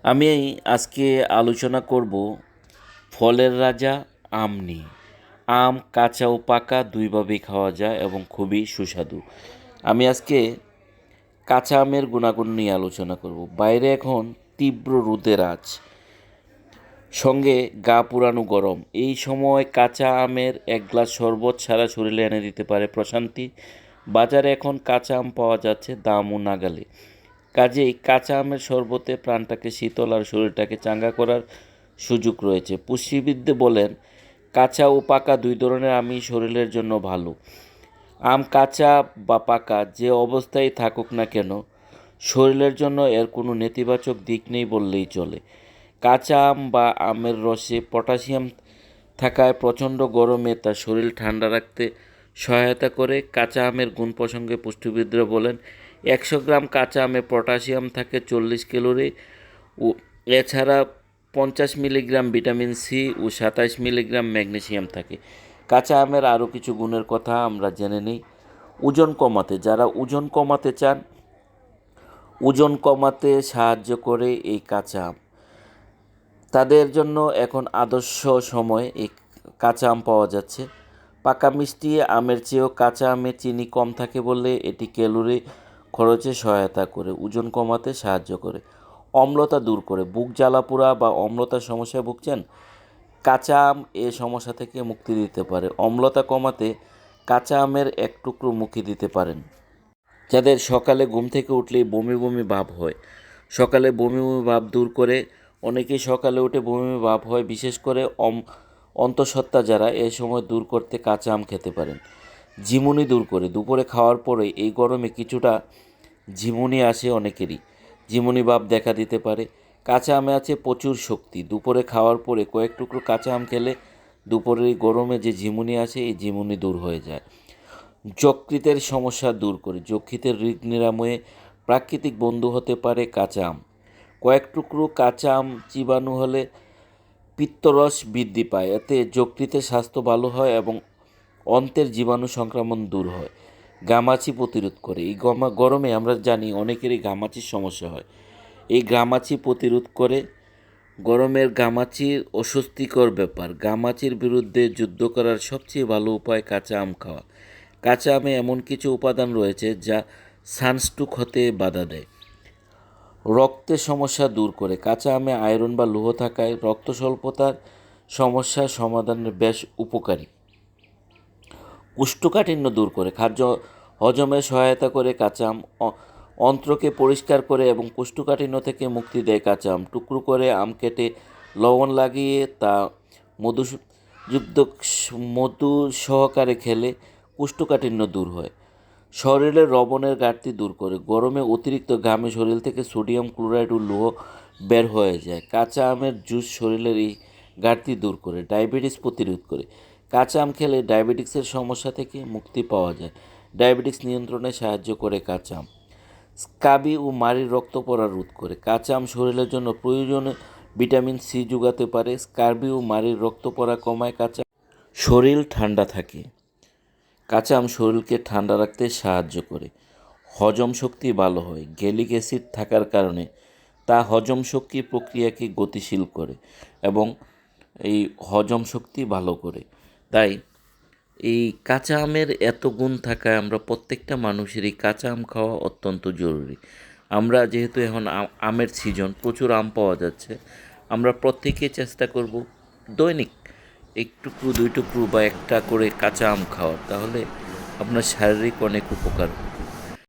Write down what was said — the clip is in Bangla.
আমি আজকে আলোচনা করব ফলের রাজা আম নিয়ে। আম কাঁচা ও পাকা দুইভাবেই খাওয়া যায় এবং খুবই সুস্বাদু। আমি আজকে কাঁচা আমের গুণাগুণ নিয়ে আলোচনা করব। বাইরে এখন তীব্র রোদের আজ, সঙ্গে গা পুরানো গরম। এই সময় কাঁচা আমের এক গ্লাস শরবত সারা শরীরে এনে দিতে পারে প্রশান্তি। বাজারে এখন কাঁচা আম পাওয়া যাচ্ছে দামও নাগালে। কাজেই কাঁচা আমের শরবতে প্রাণটাকে শীতল আর শরীরটাকে চাঙ্গা করার সুযোগ রয়েছে। পুষ্টিবিদরা বলেন কাঁচা ও পাকা দুই ধরনের আমই শরীরের জন্য ভালো। আম কাঁচা বা পাকা যে অবস্থায় থাকুক না কেন, শরীরের জন্য এর কোনো নেতিবাচক দিক নেই বললেই চলে। কাঁচা আম বা আমের রসে পটাশিয়াম থাকায় প্রচণ্ড গরমে তার শরীর ঠান্ডা রাখতে সহায়তা করে। কাঁচা আমের গুণ প্রসঙ্গে পুষ্টিবিদরা বলেন 100 গ্রাম কাঁচা আমে পটাশিয়াম থাকে 40 ক্যালোরি ও এছাড়া 50 মিলিগ্রাম ভিটামিন সি ও 27 মিলিগ্রাম ম্যাগনেসিয়াম থাকে। কাঁচা আমের আরও কিছু গুণের কথা আমরা জেনে নিই। ওজন কমাতে, যারা ওজন কমাতে চান, ওজন কমাতে সাহায্য করে এই কাঁচা আম। তাদের জন্য এখন আদর্শ সময় এই কাঁচা আম পাওয়া যাচ্ছে। পাকা মিষ্টি আমের চেয়েও কাঁচা আমে চিনি কম থাকে বলে এটি ক্যালোরি খরচে সহায়তা করে, ওজন কমাতে সাহায্য করে। অম্লতা দূর করে, বুক জ্বালাপোড়া বা অম্লতার সমস্যায় ভুগছেন, কাঁচা আম এ সমস্যা থেকে মুক্তি দিতে পারে। অম্লতা কমাতে কাঁচা আমের এক টুকরো মুখে দিতে পারেন। যাদের সকালে ঘুম থেকে উঠলেই বমি বমি ভাব হয়, সকালে বমি বমি ভাব দূর করে। অনেকেই সকালে উঠে বমি বমি ভাব হয়, বিশেষ করে অন্তঃসত্ত্বা যারা, এ সময় দূর করতে কাঁচা আম খেতে পারেন। ঝিমুনি দূর করে, দুপুরে খাওয়ার পরে এই গরমে কিছুটা ঝিমুনি আসে অনেকেরই, ঝিমুনি ভাব দেখা দিতে পারে। কাঁচা আমে আছে প্রচুর শক্তি। দুপুরে খাওয়ার পরে কয়েক টুকরো কাঁচা আম খেলে দুপুরের এই গরমে যে ঝিমুনি আসে এই ঝিমুনি দূর হয়ে যায়। যকৃতের সমস্যা দূর করে, যকৃতের হৃদ নিরাময়ে প্রাকৃতিক বন্ধু হতে পারে কাঁচা আম। কয়েক টুকরো কাঁচা আম চিবানো হলে পিত্তরস বৃদ্ধি পায়, এতে যকৃতের স্বাস্থ্য ভালো হয় এবং অন্ত্রের জীবাণু সংক্রমণ দূর হয়। ঘামাচি প্রতিরোধ করে, এই গরমে আমরা জানি অনেকেরই ঘামাচির সমস্যা হয়, এই ঘামাচি প্রতিরোধ করে। গরমের ঘামাচির অস্বস্তিকর ব্যাপার, ঘামাচির বিরুদ্ধে যুদ্ধ করার সবচেয়ে ভালো উপায় কাঁচা আম খাওয়া। কাঁচা আমে এমন কিছু উপাদান রয়েছে যা সানস্ট্রোক হতে বাধা দেয়। রক্তের সমস্যা দূর করে, কাঁচা আমে আয়রন বা লৌহ থাকায় রক্ত স্বল্পতার সমস্যার সমাধানে বেশ উপকারী। কোষ্ঠকাঠিন্য দূর করে, খাদ্য হজমে সহায়তা করে কাঁচা আম। অন্ত্রকে পরিষ্কার করে এবং কোষ্ঠকাঠিন্য থেকে মুক্তি দেয় কাঁচা আম। টুকরো করে আম কেটে লবণ লাগিয়ে তা মধুযুক্ত মধু সহকারে খেলে কোষ্ঠকাঠিন্য দূর হয়। শরীরের লবণের ঘাটতি দূর করে, গরমে অতিরিক্ত ঘামে শরীর থেকে সোডিয়াম ক্লোরাইড ও লৌহ বের হয়ে যায়। কাঁচা আমের জুস শরীরের এই ঘাটতি দূর করে। ডায়াবেটিস প্রতিরোধ করে, কাঁচা আম খেলে ডায়াবেটিক্সের সমস্যা থেকে মুক্তি পাওয়া যায়। ডায়াবেটিক্স নিয়ন্ত্রণে সাহায্য করে কাঁচা আম। স্কাবি ও মাড়ির রক্ত পড়া রোধ করে, কাঁচা আম শরীরের জন্য প্রয়োজনীয় ভিটামিন সি যোগাতে পারে। স্কাবি ও মাড়ির রক্ত পড়া কমায় কাঁচা, শরীর ঠান্ডা থাকে। কাঁচা আম শরীরকে ঠান্ডা রাখতে সাহায্য করে। হজম শক্তি ভালো হয়, গ্যালিক অ্যাসিড থাকার কারণে তা হজম শক্তি প্রক্রিয়াকে গতিশীল করে এবং এই হজম শক্তি ভালো করে। তাই এই কাঁচা আমের এত গুণ থাকায় আমরা প্রত্যেকটা মানুষেরই কাঁচা আম খাওয়া অত্যন্ত জরুরি। আমরা যেহেতু এখন আমের সিজন, প্রচুর আম পাওয়া যাচ্ছে, আমরা প্রত্যেকেই চেষ্টা করব দৈনিক এক টুকরো, দুই টুকরো বা একটা করে কাঁচা আম খাওয়ার। তাহলে আপনার শারীরিক অনেক উপকার